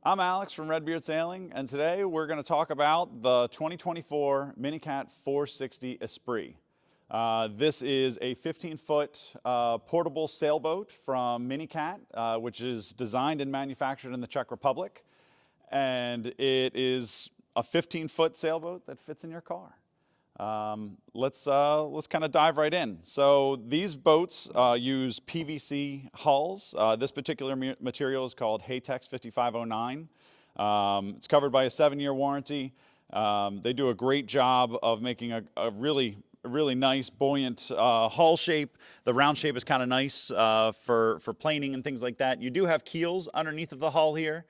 I'm Alex from Redbeard Sailing, and today we're going to talk about the 2024 MiniCat 460 Esprit. This is a 15-foot portable sailboat from MiniCat, which is designed and manufactured in the Czech Republic, and it is a 15-foot sailboat that fits in your car. Let's kind of dive right in. So these boats use PVC hulls. This particular material is called Haytex 5509. It's covered by a 7-year warranty. They do a great job of making a really nice buoyant hull shape. The round shape is kind of nice for planing and things like that. You do have keels underneath of the hull here.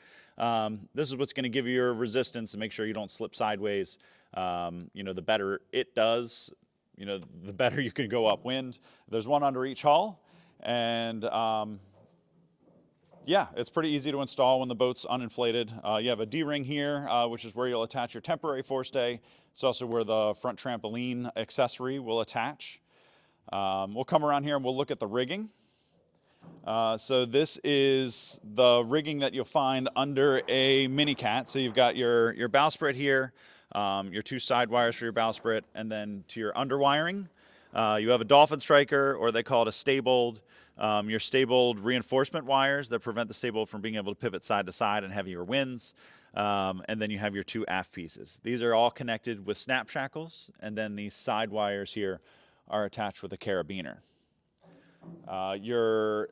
This is what's going to give you your resistance and make sure you don't slip sideways. The better it does, the better you can go upwind. There's one under each hull, and yeah, it's pretty easy to install when the boat's uninflated. You have a D-ring here, which is where you'll attach your temporary forestay. It's also where the front trampoline accessory will attach. We'll come around here and we'll look at the rigging. So this is the rigging that you'll find under a MiniCat. So you've got your bowsprit here, your 2 side wires for your bowsprit, and then to your underwiring, you have a dolphin striker, or they call it a staybold. Your staybold reinforcement wires that prevent the staybold from being able to pivot side to side in heavier winds. And then you have your 2 aft pieces. These are all connected with snap shackles, and then these side wires here are attached with a carabiner. Your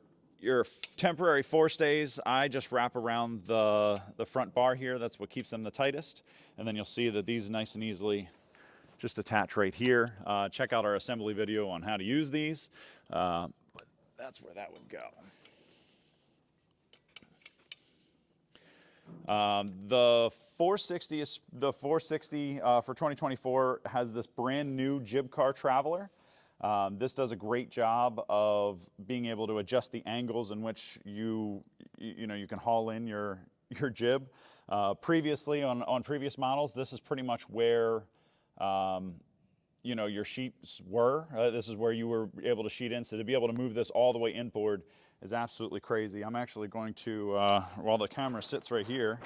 temporary forestays, I just wrap around the front bar here. That's what keeps them the tightest. And then you'll see that these nice and easily just attach right here. Check out our assembly video on how to use these. But that's where that would go. The 460 for 2024 has this brand new Jib Traveler. This does a great job of being able to adjust the angles in which you can haul in your jib. Previously, on previous models, this is pretty much where your sheets were. This is where you were able to sheet in. So to be able to move this all the way inboard is absolutely crazy. I'm actually going to, while the camera sits right here,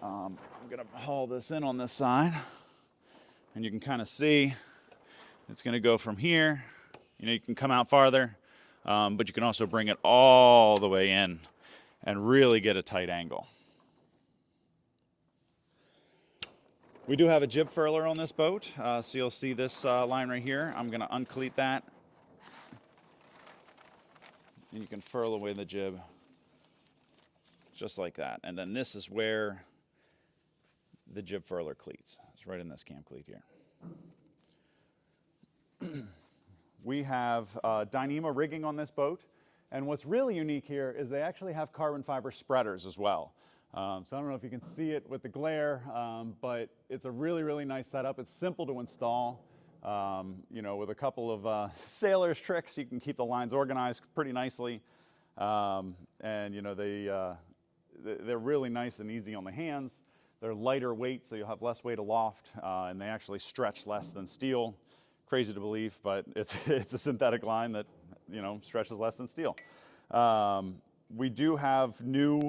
I'm going to haul this in on this side, and you can kind of see. It's going to go from here, you can come out farther, but you can also bring it all the way in and really get a tight angle. We do have a jib furler on this boat, so you'll see this line right here. I'm going to uncleat that, and you can furl away the jib just like that. And then this is where the jib furler cleats. It's right in this cam cleat here. We have Dyneema rigging on this boat, and what's really unique here is they actually have carbon fiber spreaders as well. So I don't know if you can see it with the glare, but it's a really nice setup. It's simple to install. With a couple of sailor's tricks, you can keep the lines organized pretty nicely, and they're really nice and easy on the hands. They're lighter weight, so you'll have less weight aloft, and they actually stretch less than steel. Crazy to believe, but it's a synthetic line that stretches less than steel. We do have new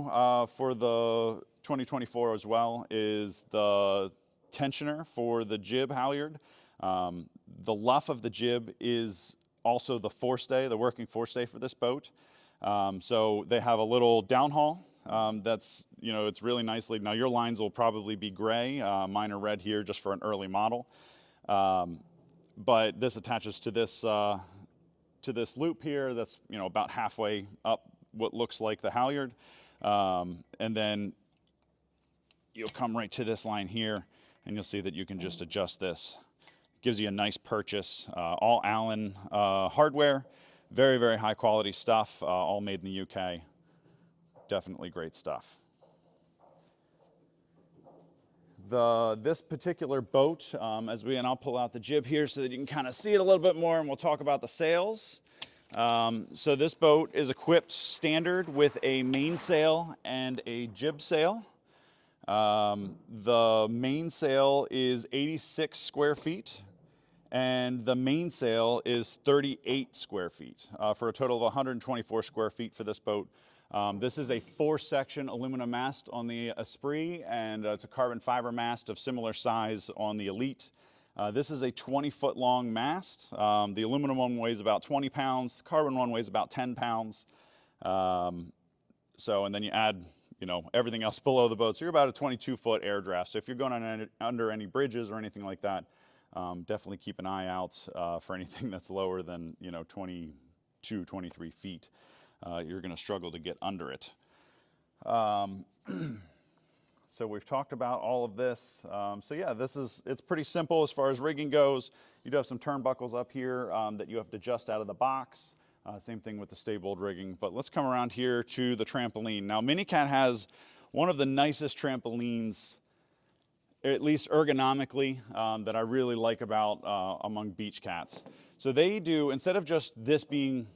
for the 2024 as well is the tensioner for the jib halyard. The luff of the jib is also the forestay, the working forestay for this boat. So they have a little downhaul that's it's really nicely. Now your lines will probably be gray. Mine are red here just for an early model. But this attaches to this loop here that's about halfway up what looks like the halyard, and then you'll come right to this line here, and you'll see that you can just adjust this. Gives you a nice purchase. All Allen hardware, very high quality stuff, all made in the UK. Definitely great stuff. This particular boat, and I'll pull out the jib here so that you can kind of see it a little bit more, and we'll talk about the sails. So this boat is equipped standard with a mainsail and a jib sail. The mainsail is 86 square feet, and the mainsail is 38 square feet, for a total of 124 square feet for this boat. This is a 4-section aluminum mast on the Esprit, and it's a carbon fiber mast of similar size on the Elite. This is a 20-foot long mast. The aluminum one weighs about 20 pounds. The carbon one weighs about 10 pounds. And then you add, everything else below the boat. So you're about a 22-foot air draft. So if you're going under any bridges or anything like that, definitely keep an eye out for anything that's lower than, 22, 23 feet. You're going to struggle to get under it. So we've talked about all of this. So yeah, it's pretty simple as far as rigging goes. You do have some turnbuckles up here that you have to adjust out of the box. Same thing with the stay-bold rigging. But let's come around here to the trampoline. Now, MiniCat has one of the nicest trampolines, at least ergonomically, that I really like about among beach cats. So they do, instead of just this being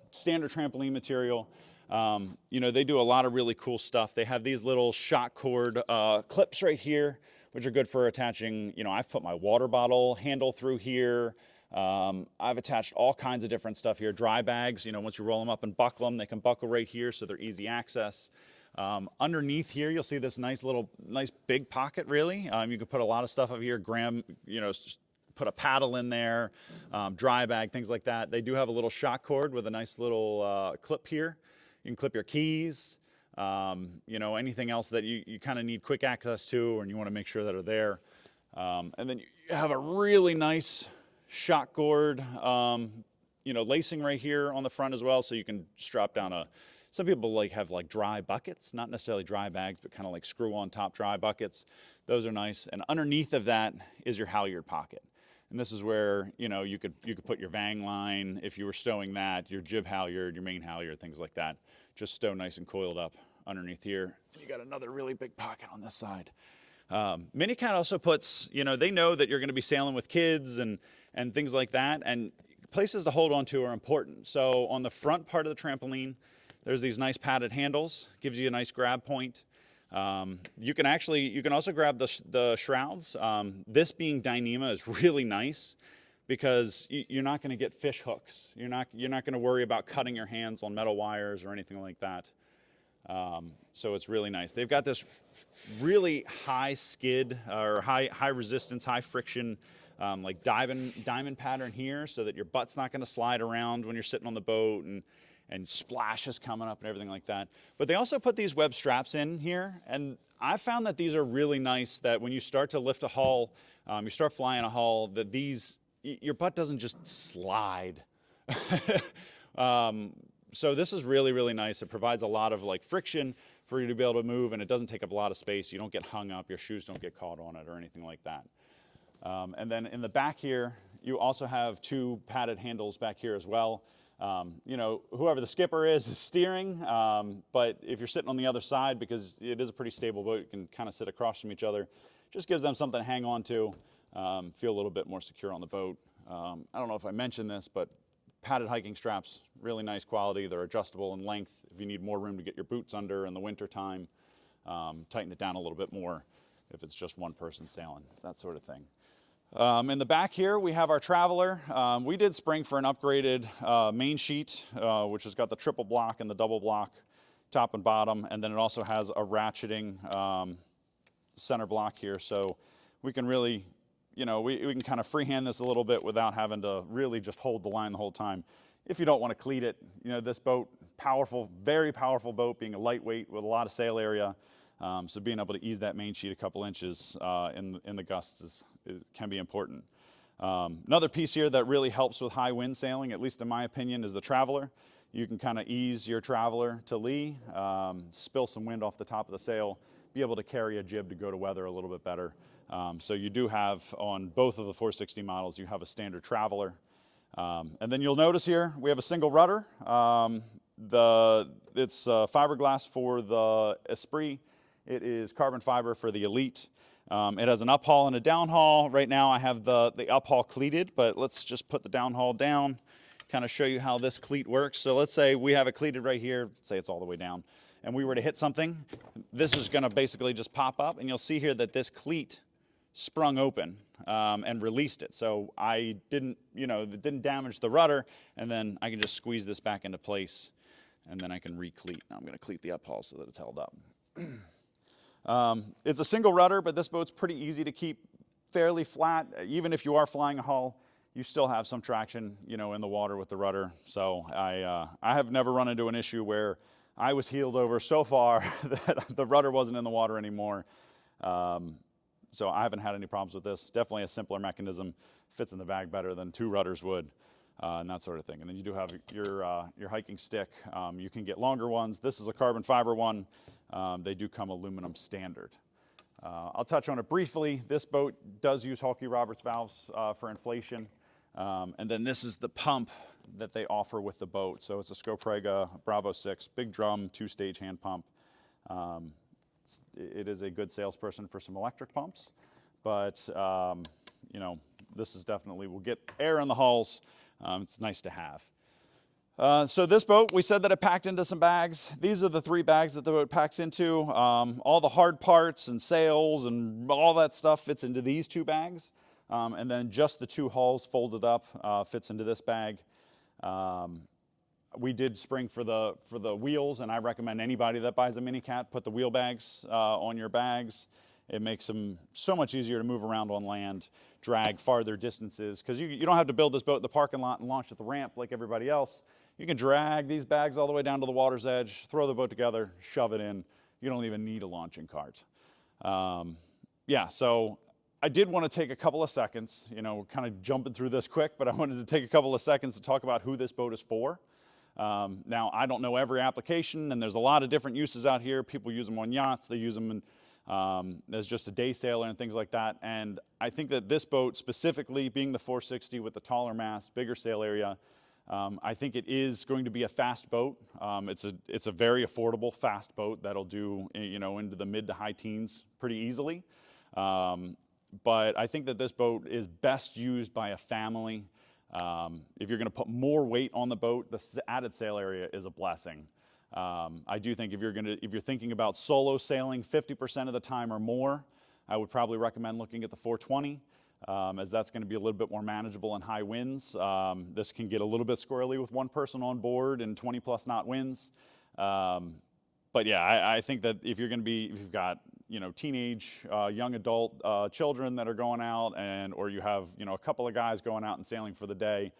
standard trampoline material, they do a lot of really cool stuff. They have these little shock cord clips right here, which are good for attaching, I've put my water bottle handle through here. I've attached all kinds of different stuff here. Dry bags, once you roll them up and buckle them, they can buckle right here, so they're easy access. Underneath here, you'll see this nice big pocket, really. You can put a lot of stuff up here, put a paddle in there, dry bag, things like that. They do have a little shock cord with a nice little clip here. You can clip your keys, anything else that you kind of need quick access to and you want to make sure that are there. And then you have a really nice shock cord, lacing right here on the front as well, so you can strap down some people have dry buckets, not necessarily dry bags, but kind of like screw on top dry buckets. Those are nice. And underneath of that is your halyard pocket. And this is where, you could put your vang line if you were stowing that, your jib halyard, your main halyard, things like that. Just stow nice and coiled up underneath here. And you got another really big pocket on this side. MiniCat also puts, they know that you're going to be sailing with kids and things like that, and places to hold on to are important. So on the front part of the trampoline, there's these nice padded handles, gives you a nice grab point. You can also grab the shrouds. This being Dyneema is really nice because you're not going to get fish hooks. You're not going to worry about cutting your hands on metal wires or anything like that. So it's really nice. They've got this really high skid or high resistance, high friction, like diamond pattern here, so that your butt's not going to slide around when you're sitting on the boat and splashes coming up and everything like that. But they also put these web straps in here, and I found that these are really nice, that when you start to lift a hull, you start flying a hull, that your butt doesn't just slide. So this is really, really nice. It provides a lot of friction for you to be able to move, and it doesn't take up a lot of space. You don't get hung up, your shoes don't get caught on it or anything like that. And then in the back here, you also have 2 padded handles back here as well. Whoever the skipper is steering, but if you're sitting on the other side, because it is a pretty stable boat, you can kind of sit across from each other. Just gives them something to hang on to, feel a little bit more secure on the boat. I don't know if I mentioned this, but padded hiking straps, really nice quality. They're adjustable in length if you need more room to get your boots under in the winter time. Tighten it down a little bit more if it's just one person sailing, that sort of thing. In the back here, we have our Traveler. We did spring for an upgraded main sheet, which has got the triple block and the double block top and bottom, and then it also has a ratcheting center block here, so we can really, we can kind of freehand this a little bit without having to really just hold the line the whole time. If you don't want to cleat it, this boat, powerful, very powerful boat, being a lightweight with a lot of sail area, so being able to ease that main sheet a couple inches in the gusts can be important. Another piece here that really helps with high wind sailing, at least in my opinion, is the Traveler. You can kind of ease your Traveler to lee, spill some wind off the top of the sail, be able to carry a jib to go to weather a little bit better. So you do have, on both of the 460 models, you have a standard Traveler. And then you'll notice here, we have a single rudder. It's fiberglass for the Esprit. It is carbon fiber for the Elite. It has an uphaul and a downhaul. Right now I have the uphaul cleated, but let's just put the downhaul down, kind of show you how this cleat works. So let's say we have it cleated right here, say it's all the way down, and we were to hit something, this is gonna basically just pop up, and you'll see here that this cleat sprung open and released it. So it didn't damage the rudder, and then I can just squeeze this back into place and then I can re-cleat. Now I'm going to cleat the uphaul so that it's held up. It's a single rudder, but this boat's pretty easy to keep fairly flat. Even if you are flying a hull, you still have some traction, you know, in the water with the rudder. So I have never run into an issue where I was heeled over so far that the rudder wasn't in the water anymore. So I haven't had any problems with this. Definitely a simpler mechanism, fits in the bag better than 2 rudders would, and that sort of thing. And then you do have your hiking stick. You can get longer ones. This is a carbon fiber one. They do come aluminum standard. I'll touch on it briefly. This boat does use Halkey-Roberts valves for inflation. And then this is the pump that they offer with the boat. So it's a Scoprega Bravo 6, big drum, 2-stage hand pump. It is a good salesperson for some electric pumps, but you know, this is definitely, will get air in the hulls. It's nice to have. So this boat, we said that it packed into some bags. These are the 3 bags that the boat packs into. All the hard parts and sails and all that stuff fits into these 2 bags. And then just the 2 hulls folded up fits into this bag. We did spring for the wheels, and I recommend anybody that buys a MiniCat put the wheel bags on your bags. It makes them so much easier to move around on land, drag farther distances, because you don't have to build this boat in the parking lot and launch at the ramp like everybody else. You can drag these bags all the way down to the water's edge, throw the boat together, shove it in. You don't even need a launching cart. Yeah, so I did want to take a couple of seconds, you know, kind of jumping through this quick, but I wanted to take a couple of seconds to talk about who this boat is for. Now, I don't know every application, and there's a lot of different uses out here. People use them on yachts. They use them in, as just a day sailor and things like that. And I think that this boat, specifically being the 460 with the taller mast, bigger sail area, I think it is going to be a fast boat. It's a very affordable, fast boat that'll do, you know, into the mid to high teens pretty easily. But I think that this boat is best used by a family. If you're going to put more weight on the boat, the added sail area is a blessing. I do think if you're thinking about solo sailing 50% of the time or more, I would probably recommend looking at the 420, as that's going to be a little bit more manageable in high winds. This can get a little bit squirrely with 1 person on board and 20+ knot winds. But yeah, I think that if you've got, you know, teenage, young adult children that are going out, or you have, you know, a couple of guys going out and sailing for the day,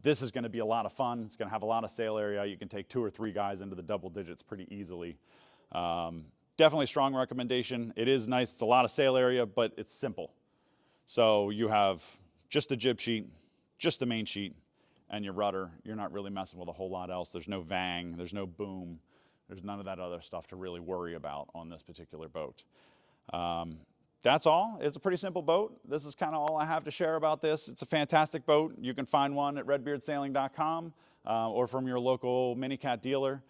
this is going to be a lot of fun. It's going to have a lot of sail area. You can take 2 or 3 guys into the double digits pretty easily. Definitely strong recommendation. It is nice. It's a lot of sail area, but it's simple. So you have just the jib sheet, just the main sheet, and your rudder. You're not really messing with a whole lot else. There's no vang. There's no boom. There's none of that other stuff to really worry about on this particular boat. That's all. It's a pretty simple boat. This is kind of all I have to share about this. It's a fantastic boat. You can find one at redbeardsailing.com or from your local MiniCat dealer.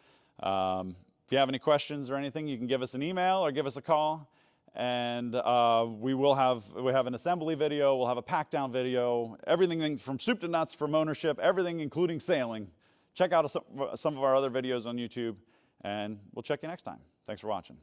If you have any questions or anything, you can give us an email or give us a call. And we have an assembly video. We'll have a pack down video. Everything from soup to nuts from ownership, everything including sailing. Check out some of our other videos on YouTube. And we'll check you next time. Thanks for watching.